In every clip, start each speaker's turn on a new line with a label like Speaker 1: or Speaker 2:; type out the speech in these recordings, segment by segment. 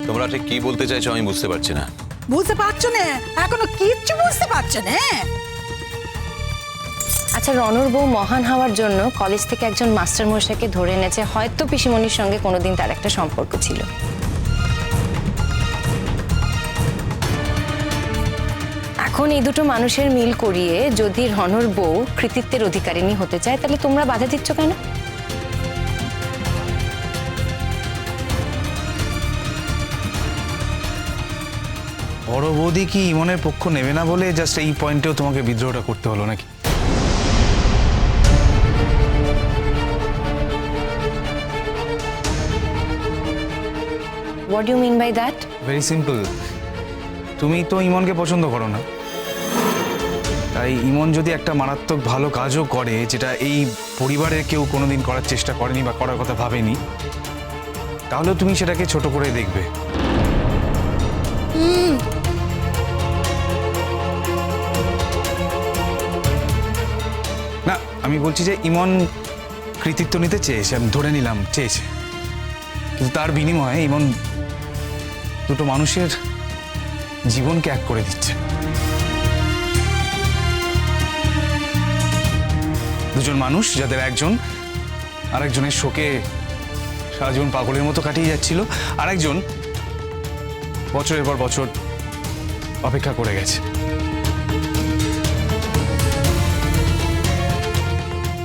Speaker 1: তোমরা ঠিক কি বলতে চাইছো আমি বুঝতে পারছি না।
Speaker 2: বুঝতে পারছো না? এখনো কিচ্ছু বুঝতে পারছো না?
Speaker 3: আচ্ছা, রনর বউ মহান হওয়ার জন্য কলেজ থেকে একজন মাস্টার মশাইকে ধরে এনেছে, হয়তো পিসিমণির সঙ্গে কোনোদিন তার একটা সম্পর্ক ছিল। এখন এই দুটো মানুষের মিল করিয়ে যদি রনর বউ কৃতিত্বের অধিকারিণী হতে চায়, তাহলে তোমরা বাধা দিচ্ছ কেন?
Speaker 4: বড় বৌদি কি ইমনের পক্ষ নেবে না বলে জাস্ট এই পয়েন্টেও তোমাকে বিদ্রোহটা করতে হলো নাকি?
Speaker 3: What do you mean by that?
Speaker 4: Very simple, তুমি তো ইমনকে পছন্দ করো না, তাই ইমন যদি একটা মারাত্মক ভালো কাজও করে যেটা এই পরিবারের কেউ কোনোদিন করার চেষ্টা করেনি বা করার কথা ভাবেনি, তাহলে তুমি সেটাকে ছোট করে দেখবে। না, আমি বলছি যে ইমন কৃতিত্ব নিতে চেয়েছে, আমি ধরে নিলাম চেয়েছে, কিন্তু তার বিনিময়ে ইমন দুটো মানুষের জীবনকে এক করে দিচ্ছে। দুজন মানুষ যাদের একজন আরেকজনের শোকে সারা জীবন পাগলের মতো কাটিয়ে যাচ্ছিল, আরেকজন বছরের পর বছর অপেক্ষা করে গেছে।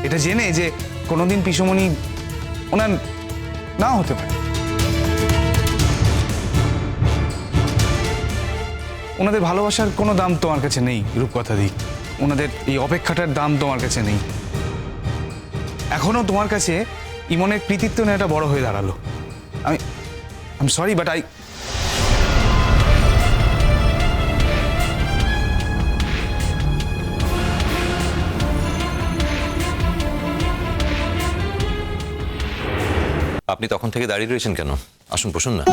Speaker 4: এটা জেনে যে কোনোদিন পিসুমণি ওনার না হতে পারে, ওনাদের ভালোবাসার কোনো দাম তোমার কাছে নেই রূপকথা দিক, ওনাদের এই অপেক্ষাটার দাম তোমার কাছে নেই। এখনো তোমার কাছে ইমনের কৃতিত্ব নেওয়াটা বড় হয়ে দাঁড়ালো। আই এম সরি বাট
Speaker 1: আপনি তখন থেকে দাঁড়িয়ে রয়েছেন কেন? আসুন, বসুন না।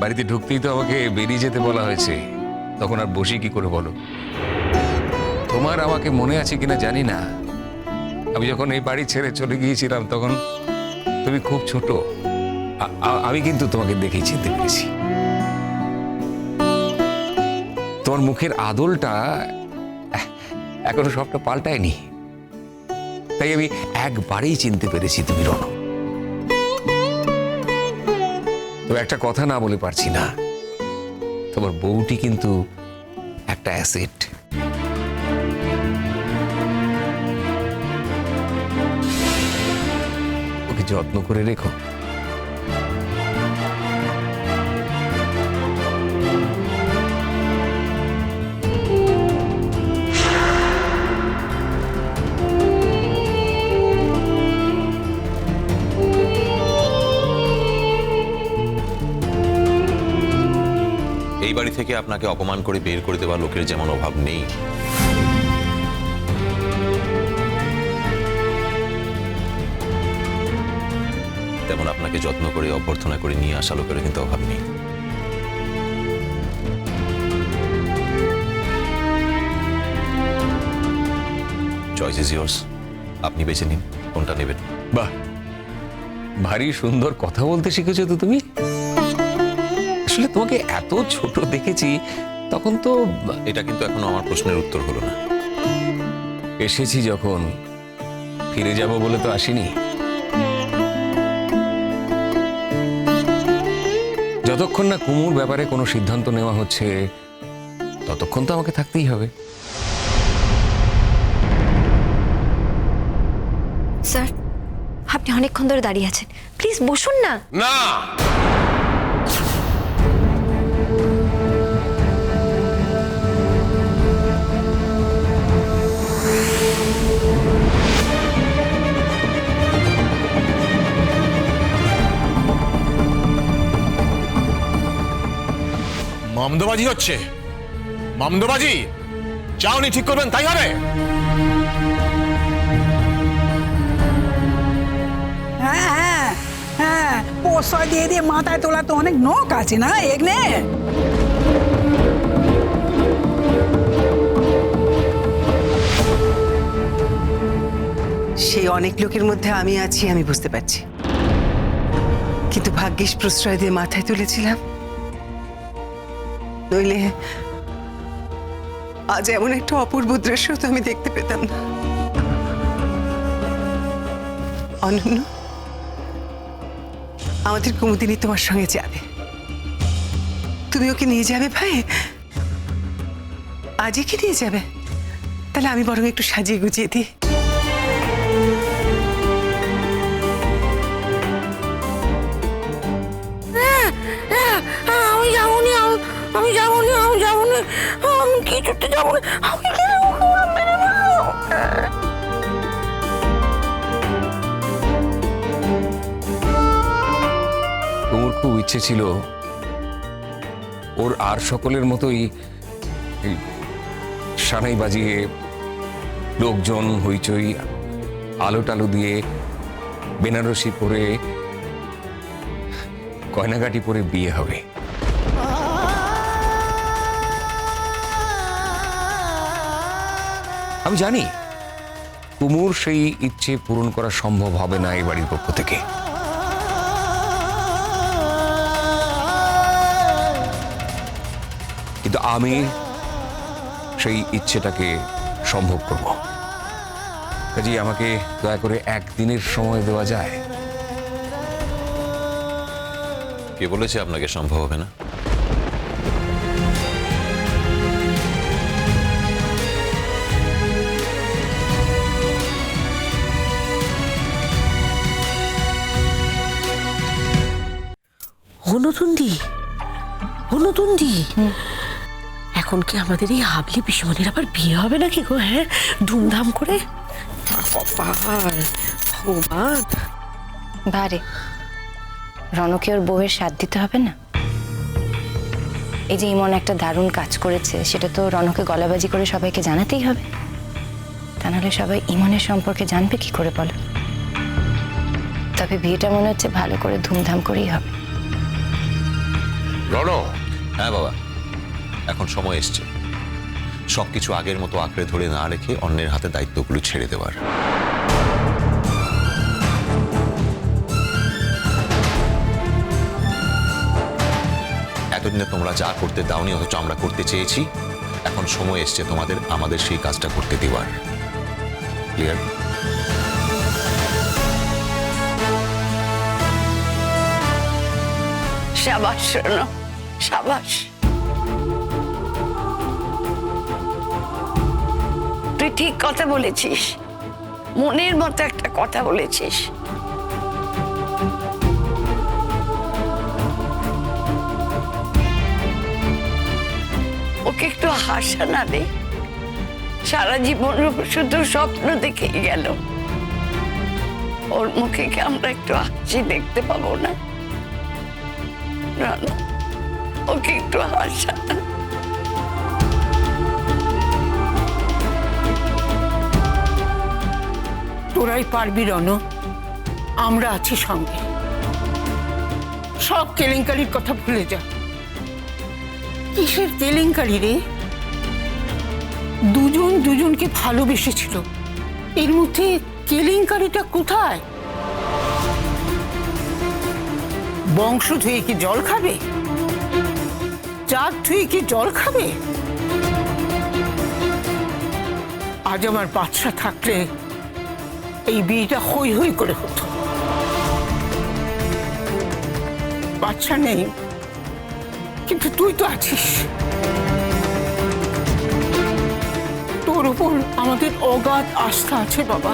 Speaker 5: বাড়িতে ঢুকতেই তো আমাকে বেরিয়ে যেতে বলা হয়েছে, তখন আর বসি কি করে বলো? তোমার আমাকে মনে আছে কিনা জানি না, আমি যখন এই বাড়ি ছেড়ে চলে গিয়েছিলাম তখন তুমি খুব ছোট। আমি কিন্তু তোমাকে দেখেই চিনতে পেরেছি। তোমার মুখের আদলটা এখনো সবটা পাল্টায়নি, তাই আমি একবারেই চিনতে পেরেছি তুমি রণ। তবে একটা কথা না বলে পারছি না, তোমার বউটি কিন্তু একটা অ্যাসেট। ওকে যত্ন করে রেখো।
Speaker 1: এই বাড়ি থেকে আপনাকে অপমান করে বের করে দেওয়া লোকের যেমন অভাব নেই, তেমন আপনাকে যত্ন করে অভ্যর্থনা করে নিয়ে আসা লোকের কিন্তু অভাব নেই। চয়েস ইজ ইয়ার্স, আপনি বেছে নিন কোনটা নেবেন।
Speaker 5: বাহ, ভারী সুন্দর কথা বলতে শিখেছো তো তুমি। আসলে তোমাকে এত ছোট দেখেছি তখন তো।
Speaker 1: এটা কিন্তু এখনো আমার প্রশ্নের উত্তর হলো না।
Speaker 5: এসেছি যখন, ফিরে যাব বলে তো আসিনি। যতক্ষণ না কুমুর ব্যাপারে কোনো সিদ্ধান্ত নেওয়া হচ্ছে ততক্ষণ তো আমাকে থাকতেই হবে।
Speaker 3: স্যার, আপনি অনেকক্ষণ ধরে দাঁড়িয়ে আছেন, প্লিজ বসুন না।
Speaker 5: না,
Speaker 6: মমদবাজি হচ্ছে, মমদবাজি চাওনি ঠিক করবেন তাই হবে।
Speaker 2: হ্যাঁ হ্যাঁ হ্যাঁ, প্রশ্রয় দিয়ে দিয়ে মাথায় তোলা তো অনেক নখ আছে না এগনে?
Speaker 7: সেই অনেক লোকের মধ্যে আমি আছি, আমি বুঝতে পারছি। কিন্তু ভাগ্যিস প্রশ্রয় দিয়ে মাথায় তুলেছিলাম, নইলে আজ এমন একটা অপূর্ব দৃশ্য তো আমি দেখতে পেতাম না। অনন্য, আমাদের কুমুদিনী তোমার সঙ্গে যাবে, তুমি ওকে নিয়ে যাবে ভাই? আজই কি নিয়ে যাবে? তাহলে আমি বরং একটু সাজিয়ে গুছিয়ে দিই।
Speaker 8: আমি যাবনি, আমি যাবনি, আমি যাবনি, আমি কিছুতে যাবনি, আমি
Speaker 5: কুমুর খুব ইচ্ছে ছিল ওর আর সকলের মতোই এই সানাই বাজিয়ে, লোকজন হইচই, আলো টালো দিয়ে, বেনারসি পরে, গয়নাগাটি পরে বিয়ে হবে। আমি জানি কুমুর সেই ইচ্ছে পূরণ করা সম্ভব হবে না এই বাড়ির পক্ষ থেকে। কিন্তু আমি সেই ইচ্ছেটাকে সম্ভব করব। কাজেই আমাকে দয়া করে একদিনের সময় দেওয়া যায়?
Speaker 1: কে বলেছে আপনাকে সম্ভব হবে না?
Speaker 8: হনতুন্দি, হনতুন্দি, এখন কি আমাদের এই হাবলি পিসমনির আবার বিয়ে হবে নাকি গো? হ্যাঁ, ধুমধাম করে। কপাল, ভগবান।
Speaker 3: বারে রণকে ওর বউয়ের সাথ দিতে হবে না? এই যে ইমন একটা দারুণ কাজ করেছে, সেটা তো রণকে গলাবাজি করে সবাইকে জানাতেই হবে। তা নাহলে সবাই ইমনের সম্পর্কে জানবে কি করে বলো? তবে বিয়েটা মনে হচ্ছে ভালো করে ধুমধাম করেই হবে।
Speaker 1: রণ, হ্যাঁ বাবা, এখন সময় এসছে সবকিছু আগের মতো আঁকড়ে ধরে না রেখে অন্যের হাতে দায়িত্বগুলো ছেড়ে দেওয়ার। এতদিনে তোমরা যা করতে দাওনি, অথচ আমরা করতে চেয়েছি, এখন সময় এসছে তোমাদের আমাদের সেই কাজটা করতে দেওয়ার। ক্লিয়ার?
Speaker 8: সাবাস রণ, সাবাস। তুই ঠিক কথা বলেছিস, মনের মতো একটা কথা বলেছিস। ওকে একটু হাসা না দে, সারা জীবন শুধু স্বপ্ন দেখেই গেল। ওর মুখে কি আমরা একটু হাসি দেখতে পাবো না? রণ, ওকে একটু হাসা।
Speaker 9: তোরাই পারবি রণ, আমরা আছি সঙ্গে। সব কেলেঙ্কারির কথা ভুলে যা। কিসের কেলেঙ্কারি রে? দুজন দুজনকে ভালোবেসেছিল, এর মধ্যে কেলেঙ্কারিটা কোথায়? বংশ ধুয়ে কি জল খাবে? জাত ধুয়ে কি জল খাবে? আজ আমার বাচ্চা থাকলে এই বিয়েটা হই হই করে হতো। বাচ্চা নেই, কিন্তু তুই তো আছিস। তোর উপর আমাদের অগাধ আস্থা আছে বাবা।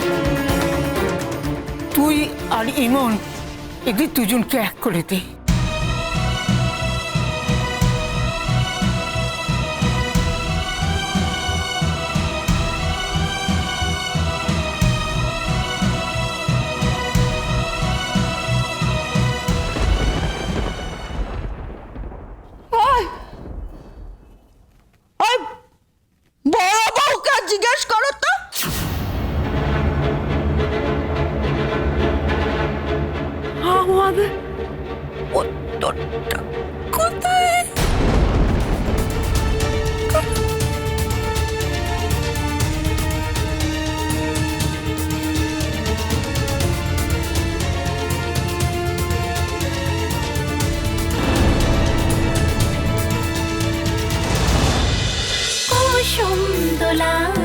Speaker 9: তুই আর ইমন এদের দুজনকে এক করে দে।
Speaker 8: বড় বউকে জিজ্ঞেস করো তো। আমাদের উত্তরটা কোথায়?
Speaker 10: কুসুম দোলা।